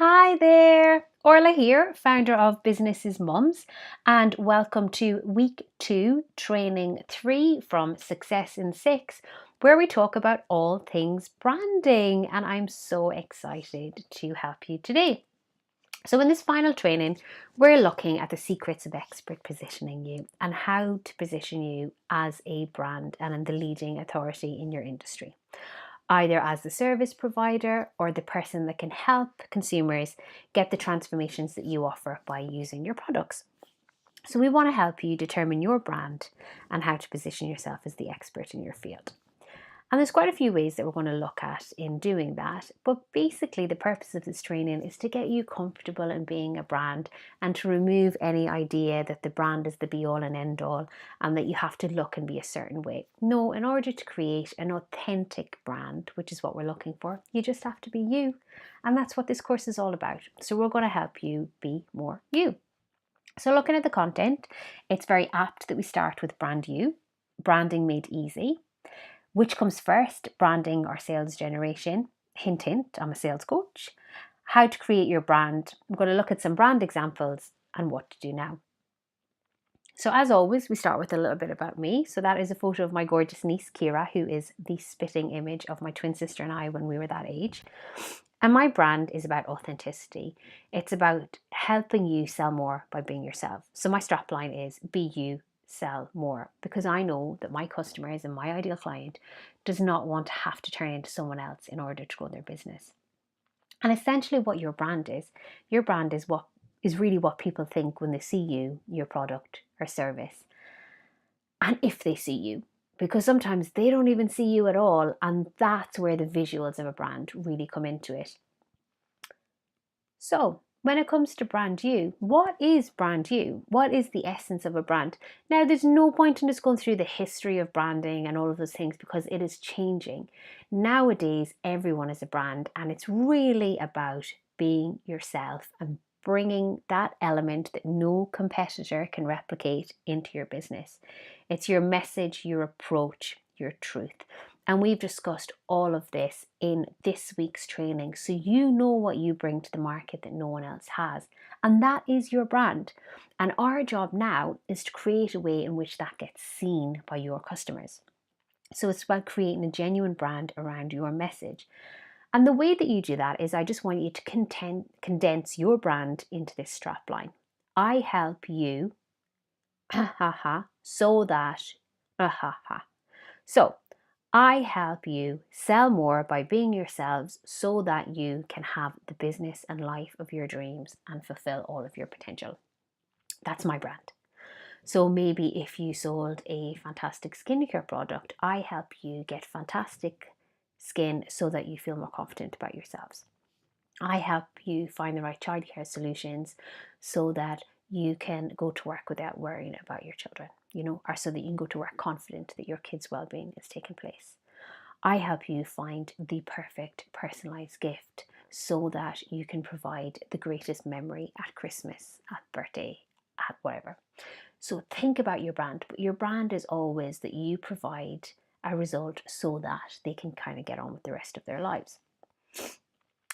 Hi there, Orla here, founder of Businesses Mums, and welcome to week 2, training 3 from Success in 6, where we talk about all things branding. And I'm so excited to help you today. So in this final training, we're looking at the secrets of expert positioning you and how to position you as a brand and in the leading authority in your industry, either as the service provider or the person that can help consumers get the transformations that you offer by using your products. So we want to help you determine your brand and how to position yourself as the expert in your field. And there's quite a few ways that we're going to look at in doing that. But basically, the purpose of this training is to get you comfortable in being a brand and to remove any idea that the brand is the be all and end all and that you have to look and be a certain way. No, in order to create an authentic brand, which is what we're looking for, you just have to be you. And that's what this course is all about. So we're going to help you be more you. So looking at the content, it's very apt that we start with Brand You, branding made easy. Which comes first, branding or sales generation? Hint, hint, I'm a sales coach. How to create your brand. I'm going to look at some brand examples and what to do now. So as always, we start with a little bit about me. So that is a photo of my gorgeous niece, Kira, who is the spitting image of my twin sister and I when we were that age. And my brand is about authenticity. It's about helping you sell more by being yourself. So my strapline is be you, sell more, because I know that my customers and my ideal client does not want to have to turn into someone else in order to grow their business. And essentially what your brand is what is really what people think when they see you, your product or service. And if they see you, because sometimes they don't even see you at all, and that's where the visuals of a brand really come into it. So when it comes to brand you, what is brand you? What is the essence of a brand? Now, there's no point in just going through the history of branding and all of those things because it is changing. Nowadays, everyone is a brand, and it's really about being yourself and bringing that element that no competitor can replicate into your business. It's your message, your approach, your truth. And we've discussed all of this in this week's training, so you know what you bring to the market that no one else has. And that is your brand. And our job now is to create a way in which that gets seen by your customers. So it's about creating a genuine brand around your message. And the way that you do that is I just want you to condense your brand into this strap line. I help you, so that, So I help you sell more by being yourselves so that you can have the business and life of your dreams and fulfill all of your potential. That's my brand. So maybe if you sold a fantastic skincare product, I help you get fantastic skin so that you feel more confident about yourselves. I help you find the right childcare solutions so that you can go to work without worrying about your children, or so that you can go to work confident that your kids' well-being is taking place. I help you find the perfect personalized gift so that you can provide the greatest memory at Christmas, at birthday, at whatever. So think about your brand, but your brand is always that you provide a result so that they can kind of get on with the rest of their lives.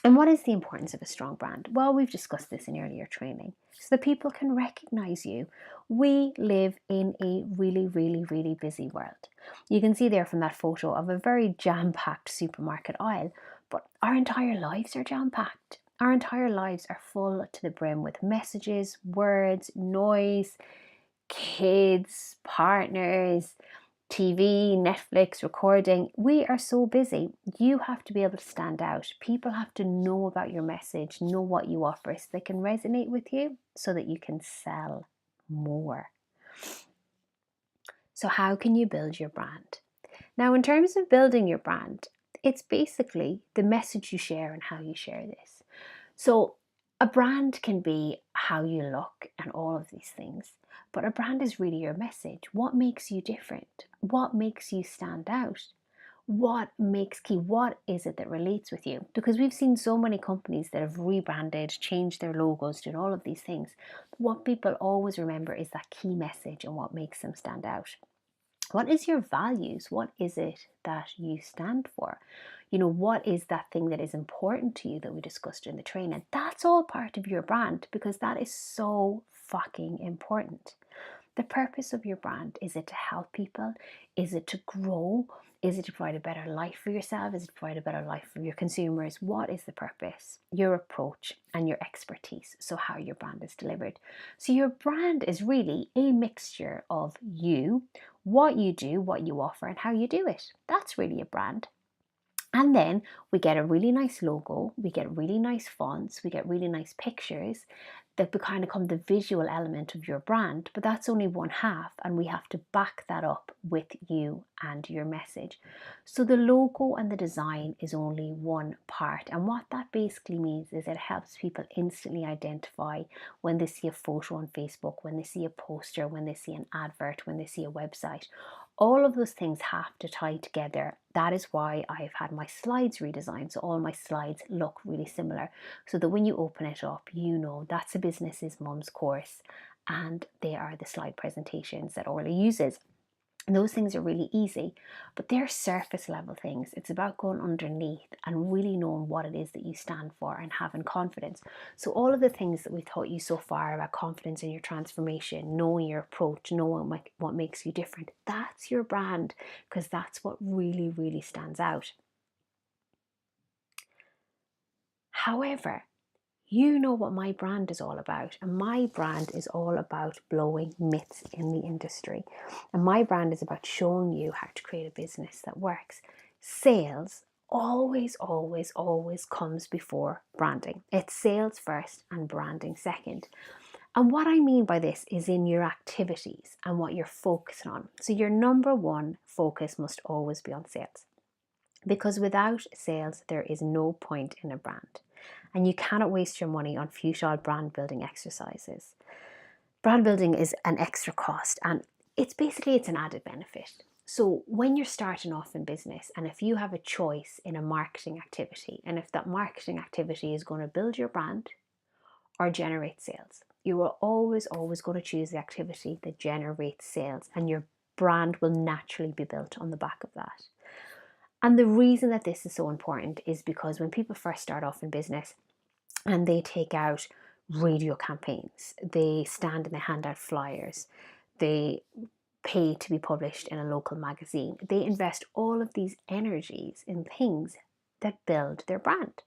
And what is the importance of a strong brand? Well, we've discussed this in earlier training, so that people can recognize you. We live in a really, really, really busy world. You can see there from that photo of a very jam-packed supermarket aisle, but our entire lives are jam-packed. Our entire lives are full to the brim with messages, words, noise, kids, partners, TV, Netflix, recording. We are so busy. You have to be able to stand out. People have to know about your message, know what you offer so they can resonate with you so that you can sell more. So how can you build your brand? Now, in terms of building your brand, it's basically the message you share and how you share this. So a brand can be how you look and all of these things, but a brand is really your message. What makes you different? What makes you stand out? What makes key? What is it that relates with you? Because we've seen so many companies that have rebranded, changed their logos, doing all of these things. What people always remember is that key message and what makes them stand out. What is your values? What is it that you stand for? What is that thing that is important to you that we discussed in the training? That's all part of your brand, because that is so fucking important. The purpose of your brand, is it to help people? Is it to grow? Is it to provide a better life for yourself? Is it to provide a better life for your consumers? What is the purpose? Your approach and your expertise. So how your brand is delivered. So your brand is really a mixture of you, what you do, what you offer, and how you do it. That's really a brand. And then we get a really nice logo, we get really nice fonts, we get really nice pictures that kind of become the visual element of your brand. But that's only one half, and we have to back that up with you and your message. So the logo and the design is only one part. And what that basically means is it helps people instantly identify when they see a photo on Facebook, when they see a poster, when they see an advert, when they see a website. All of those things have to tie together. That is why I've had my slides redesigned. So all my slides look really similar, so that when you open it up, that's a Business is Mums course, and they are the slide presentations that Orla uses. And those things are really easy, but they're surface level things. It's about going underneath and really knowing what it is that you stand for and having confidence. So all of the things that we've taught you so far about confidence in your transformation, knowing your approach, knowing what makes you different, that's your brand, because that's what really, really stands out. However, you know what my brand is all about, and my brand is all about blowing myths in the industry. And my brand is about showing you how to create a business that works. Sales always, always, always comes before branding. It's sales first and branding second. And what I mean by this is in your activities and what you're focusing on. So your number one focus must always be on sales, because without sales, there is no point in a brand. And you cannot waste your money on futile brand building exercises. Brand building is an extra cost, and it's an added benefit. So when you're starting off in business, and if you have a choice in a marketing activity, and if that marketing activity is going to build your brand or generate sales, you are always, always going to choose the activity that generates sales, and your brand will naturally be built on the back of that. And the reason that this is so important is because when people first start off in business and they take out radio campaigns, they stand and they hand out flyers, they pay to be published in a local magazine, they invest all of these energies in things that build their brand.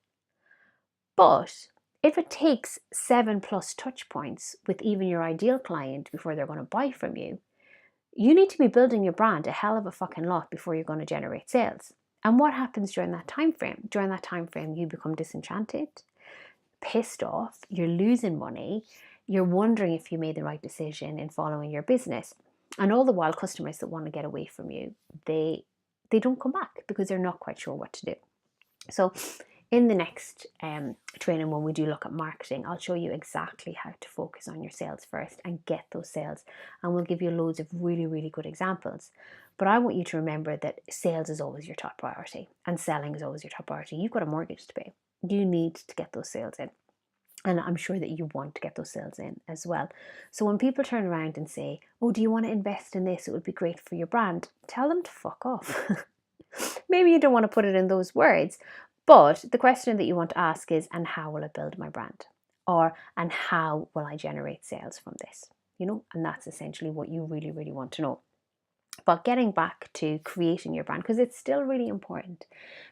But if it takes 7+ touch points with even your ideal client before they're going to buy from you, you need to be building your brand a hell of a fucking lot before you're going to generate sales. And what happens during that time frame? During that time frame, you become disenchanted, pissed off, you're losing money, you're wondering if you made the right decision in following your business. And all the while, customers that want to get away from you, they don't come back because they're not quite sure what to do. So in the next training, when we do look at marketing, I'll show you exactly how to focus on your sales first and get those sales. And we'll give you loads of really, really good examples. But I want you to remember that sales is always your top priority, and selling is always your top priority. You've got a mortgage to pay. You need to get those sales in. And I'm sure that you want to get those sales in as well. So when people turn around and say, oh, do you want to invest in this? It would be great for your brand. Tell them to fuck off. Maybe you don't want to put it in those words, but the question that you want to ask is, and how will I build my brand? Or, and how will I generate sales from this? And that's essentially what you really, really want to know. But getting back to creating your brand, because it's still really important,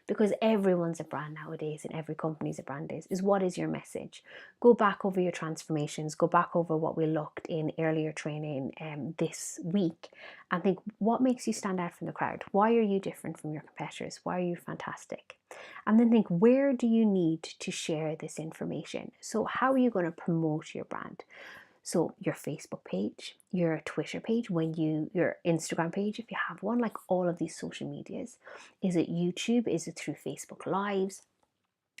because everyone's a brand nowadays and every company's a brand is what is your message? Go back over your transformations, go back over what we looked in earlier training this week, and think, what makes you stand out from the crowd? Why are you different from your competitors? Why are you fantastic? And then think, where do you need to share this information? So how are you going to promote your brand? So your Facebook page, your Twitter page, your Instagram page, if you have one, like all of these social medias. Is it YouTube? Is it through Facebook Lives?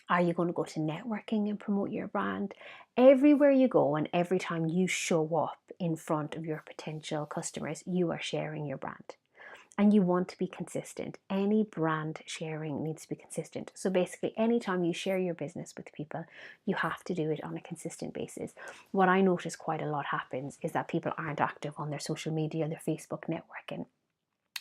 Are you going to go to networking and promote your brand? Everywhere you go and every time you show up in front of your potential customers, you are sharing your brand. And you want to be consistent. Any brand sharing needs to be consistent. So basically, anytime you share your business with people, you have to do it on a consistent basis. What I notice quite a lot happens is that people aren't active on their social media, their Facebook networking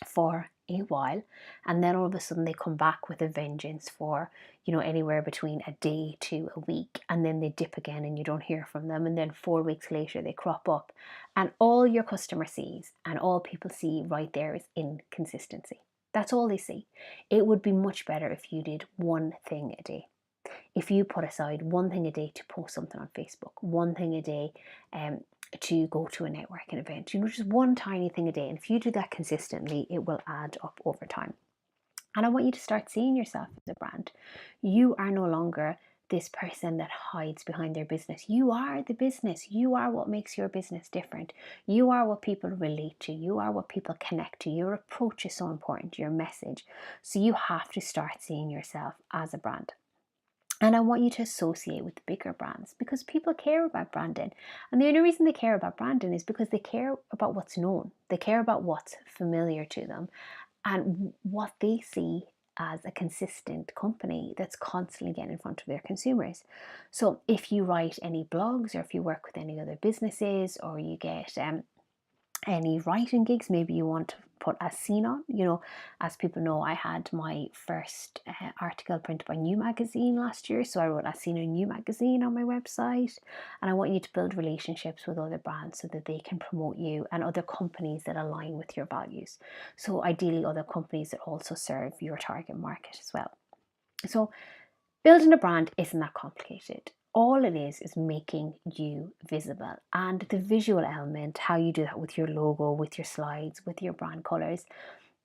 for a while, and then all of a sudden they come back with a vengeance for, anywhere between a day to a week, and then they dip again and you don't hear from them, and then 4 weeks later they crop up, and all your customer sees and all people see right there is inconsistency. That's all they see. It would be much better if you did one thing a day. If you put aside one thing a day to post something on Facebook, one thing a day to go to a networking event, just one tiny thing a day. And if you do that consistently, it will add up over time. And I want you to start seeing yourself as a brand. You are no longer this person that hides behind their business. You are the business. You are what makes your business different. You are what people relate to. You are what people connect to. Your approach is so important, your message. So you have to start seeing yourself as a brand. And I want you to associate with the bigger brands, because people care about branding. And the only reason they care about branding is because they care about what's known. They care about what's familiar to them and what they see as a consistent company that's constantly getting in front of their consumers. So if you write any blogs, or if you work with any other businesses, or you get any writing gigs, maybe you want to put a scene on. As people know, I had my first article printed by New Magazine last year, so I wrote a scene in New Magazine on my website. And I want you to build relationships with other brands so that they can promote you, and other companies that align with your values. So ideally other companies that also serve your target market as well. So building a brand isn't that complicated. All it is making you visible, and the visual element, how you do that with your logo, with your slides, with your brand colors,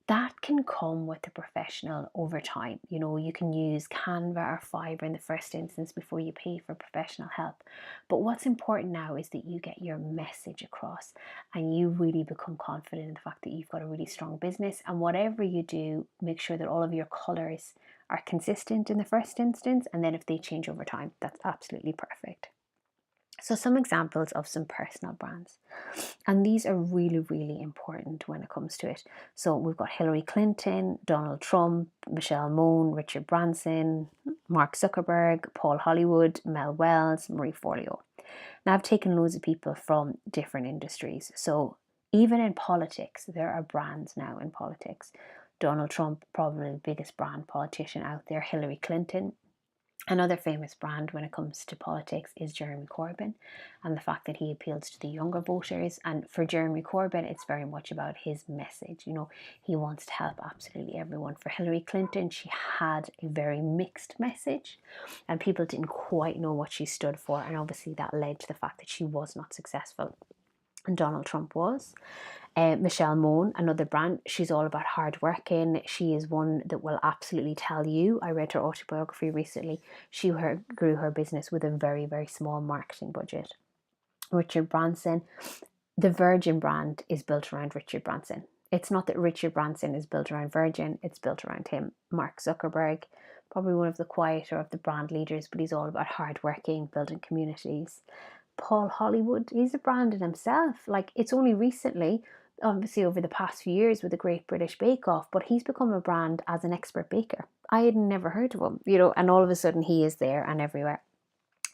that can come with a professional over time. You can use Canva or Fiverr in the first instance before you pay for professional help. But what's important now is that you get your message across, and you really become confident in the fact that you've got a really strong business. And whatever you do, make sure that all of your colors are consistent in the first instance, and then if they change over time, that's absolutely perfect. So some examples of some personal brands, and these are really, really important when it comes to it. So we've got Hillary Clinton, Donald Trump, Michelle Mone, Richard Branson, Mark Zuckerberg, Paul Hollywood, Mel Wells, Marie Forleo. Now I've taken loads of people from different industries. So even in politics, there are brands now in politics. Donald Trump, probably the biggest brand politician out there. Hillary Clinton. Another famous brand when it comes to politics is Jeremy Corbyn, and the fact that he appeals to the younger voters. And for Jeremy Corbyn, it's very much about his message. He wants to help absolutely everyone. For Hillary Clinton, she had a very mixed message, and people didn't quite know what she stood for, and obviously that led to the fact that she was not successful, and Donald Trump was. Michelle Mone, another brand, she's all about hard working. She is one that will absolutely tell you. I read her autobiography recently. She grew her business with a very, very small marketing budget. Richard Branson, the Virgin brand is built around Richard Branson. It's not that Richard Branson is built around Virgin, it's built around him. Mark Zuckerberg, probably one of the quieter of the brand leaders, but he's all about hard working, building communities. Paul Hollywood, he's a brand in himself. It's only recently, obviously over the past few years with the Great British Bake Off, but he's become a brand as an expert baker. I had never heard of him, and all of a sudden he is there and everywhere.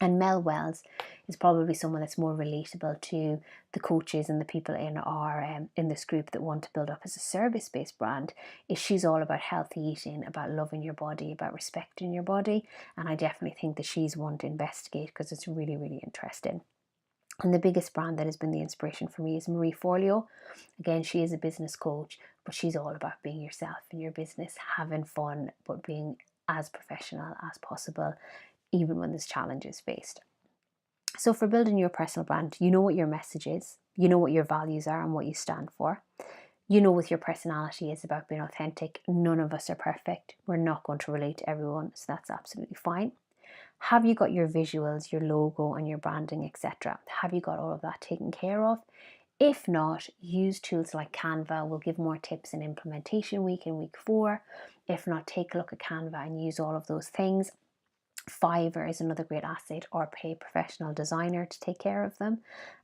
And Mel Wells is probably someone that's more relatable to the coaches and the people in our in this group that want to build up as a service-based brand. She's all about healthy eating, about loving your body, about respecting your body. And I definitely think that she's one to investigate, because it's really, really interesting. And the biggest brand that has been the inspiration for me is Marie Forleo. Again, she is a business coach, but she's all about being yourself in your business, having fun, but being as professional as possible, even when there's challenges faced. So for building your personal brand, you know what your message is, you know what your values are and what you stand for. You know what your personality is about being authentic. None of us are perfect. We're not going to relate to everyone, so that's absolutely fine. Have you got your visuals, your logo and your branding, etc.? Have you got all of that taken care of? If not, use tools like Canva. We'll give more tips in implementation week in week 4. If not, take a look at Canva and use all of those things. Fiverr is another great asset, or pay a professional designer to take care of them.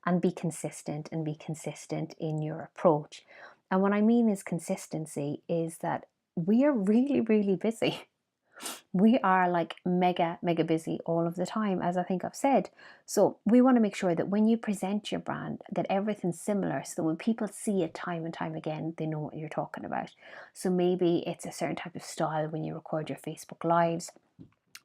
And be consistent in your approach. And what I mean is consistency is that we are really, really busy. We are like mega busy all of the time, as I think I've said. So we want to make sure that when you present your brand, that everything's similar, so that when people see it time and time again, they know what you're talking about. So maybe it's a certain type of style when you record your Facebook lives.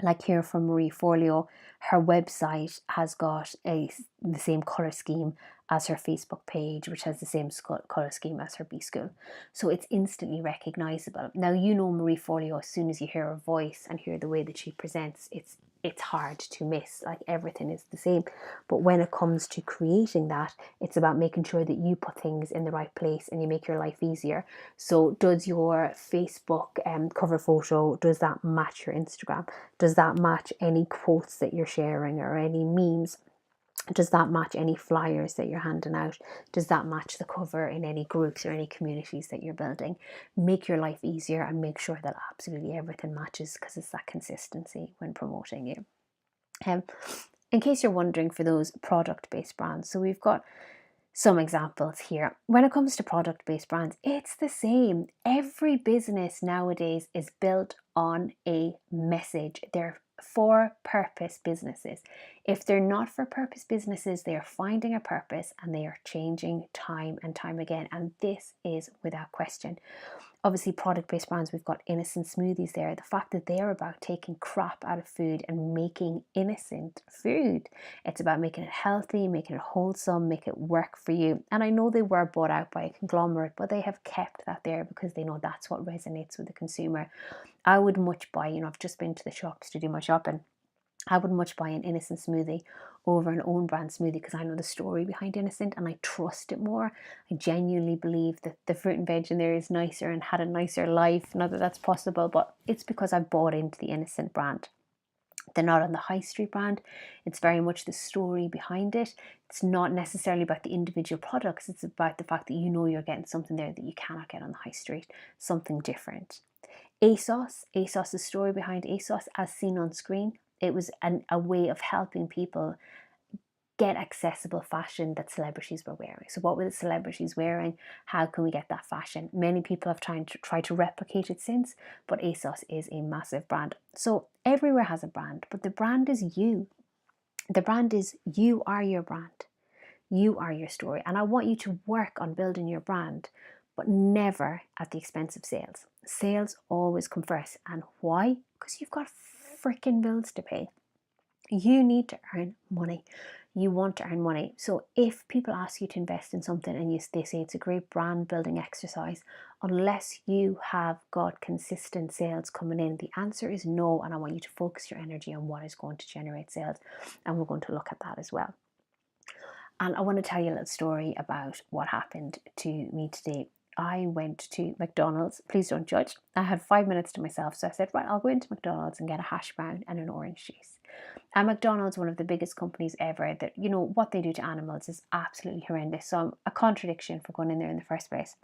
Like here from Marie Forleo, her website has got the same color scheme as her Facebook page, which has the same color scheme as her B School. So it's instantly recognizable. Now, you know Marie Forleo, as soon as you hear her voice and hear the way that she presents, it's hard to miss. Like, everything is the same. But when it comes to creating that, it's about making sure that you put things in the right place and you make your life easier. So does your Facebook cover photo, does that match your Instagram? Does that match any quotes that you're sharing or any memes? Does that match any flyers that you're handing out? Does that match the cover in any groups or any communities that you're building? Make your life easier and make sure that absolutely everything matches, because it's that consistency when promoting you. In case you're wondering, for those product-based brands, so we've got some examples here. When it comes to product-based brands, it's the same. Every business nowadays is built on a message. They're for purpose businesses. If they're not for purpose businesses, they are finding a purpose and they are changing time and time again. And this is without question. Obviously, product-based brands, we've got Innocent Smoothies there. The fact that they're about taking crap out of food and making innocent food. It's about making it healthy, making it wholesome, make it work for you. And I know they were bought out by a conglomerate, but they have kept that there because they know that's what resonates with the consumer. I would much buy, I've just been to the shops to do my shopping. I would much buy an Innocent smoothie over an own brand smoothie because I know the story behind Innocent and I trust it more. I genuinely believe that the fruit and veg in there is nicer and had a nicer life. Not that that's possible, but it's because I bought into the Innocent brand. They're not on the high street brand. It's very much the story behind it. It's not necessarily about the individual products. It's about the fact that you know you're getting something there that you cannot get on the high street, something different. ASOS, story behind ASOS as seen on screen. It was a way of helping people get accessible fashion that celebrities were wearing. So what were the celebrities wearing? How can we get that fashion? Many people have tried to replicate it since, but ASOS is a massive brand. So everywhere has a brand, but the brand is you. The brand is you are your brand. You are your story. And I want you to work on building your brand, but never at the expense of sales. Sales always come first. And why? Because you've got freaking bills to pay. You need to earn money. You want to earn money. So if people ask you to invest in something and they say it's a great brand building exercise, unless you have got consistent sales coming in, the answer is no. And I want you to focus your energy on what is going to generate sales. And we're going to look at that as well. And I want to tell you a little story about what happened to me today. I went to McDonald's. Please don't judge. I had 5 minutes to myself. So I said, right, I'll go into McDonald's and get a hash brown and an orange juice. And McDonald's, one of the biggest companies ever, that, what they do to animals is absolutely horrendous. So I'm a contradiction for going in there in the first place.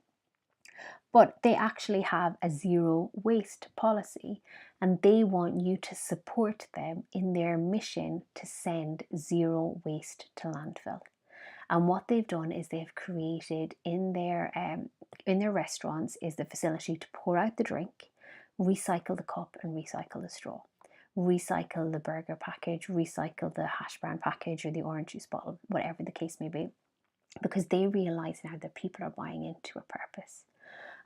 But they actually have a zero waste policy, and they want you to support them in their mission to send zero waste to landfill. And what they've done is they've created in their restaurants is the facility to pour out the drink, recycle the cup and recycle the straw, recycle the burger package, recycle the hash brown package or the orange juice bottle, whatever the case may be, because they realise now that people are buying into a purpose.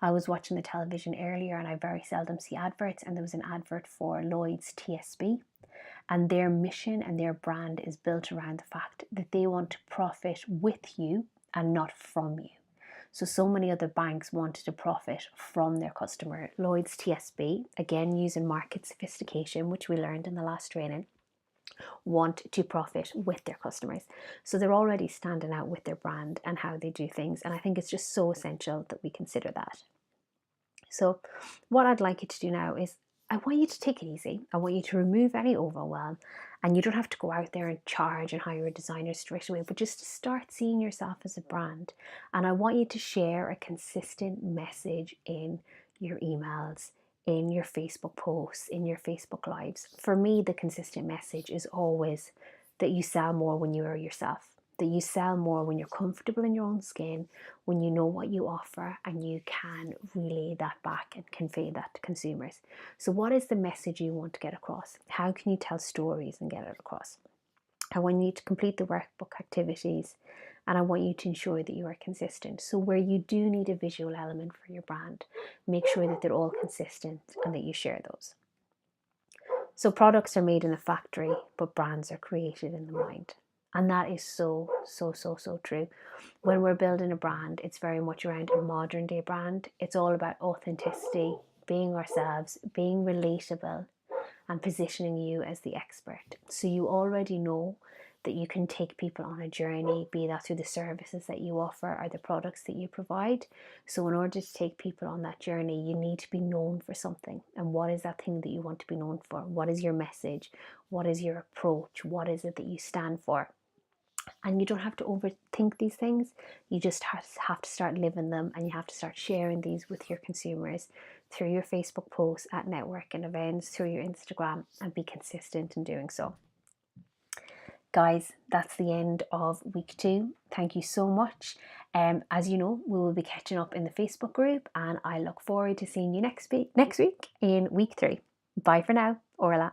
I was watching the television earlier and I very seldom see adverts, and there was an advert for Lloyd's TSB. And their mission and their brand is built around the fact that they want to profit with you and not from you. So many other banks wanted to profit from their customer. Lloyd's TSB, again using market sophistication, which we learned in the last training, want to profit with their customers. So they're already standing out with their brand and how they do things. And I think it's just so essential that we consider that. So what I'd like you to do now is I want you to take it easy. I want you to remove any overwhelm, and you don't have to go out there and charge and hire a designer straight away, but just to start seeing yourself as a brand. And I want you to share a consistent message in your emails, in your Facebook posts, in your Facebook lives. For me, the consistent message is always that you sell more when you are yourself. that you sell more when you're comfortable in your own skin, when you know what you offer and you can relay that back and convey that to consumers. So what is the message you want to get across? How can you tell stories and get it across? I want you to complete the workbook activities, and I want you to ensure that you are consistent. So where you do need a visual element for your brand, make sure that they're all consistent and that you share those. So products are made in a factory, but brands are created in the mind. And that is so true. When we're building a brand, it's very much around a modern day brand. It's all about authenticity, being ourselves, being relatable, and positioning you as the expert. So you already know that you can take people on a journey, be that through the services that you offer or the products that you provide. So in order to take people on that journey, you need to be known for something. And what is that thing that you want to be known for? What is your message? What is your approach? What is it that you stand for? And you don't have to overthink these things. You just have to start living them, and you have to start sharing these with your consumers through your Facebook posts, at networking events, through your Instagram, and be consistent in doing so. Guys, that's the end of week 2. Thank you so much. As you know, we will be catching up in the Facebook group, and I look forward to seeing you next week in week 3. Bye for now. Orla.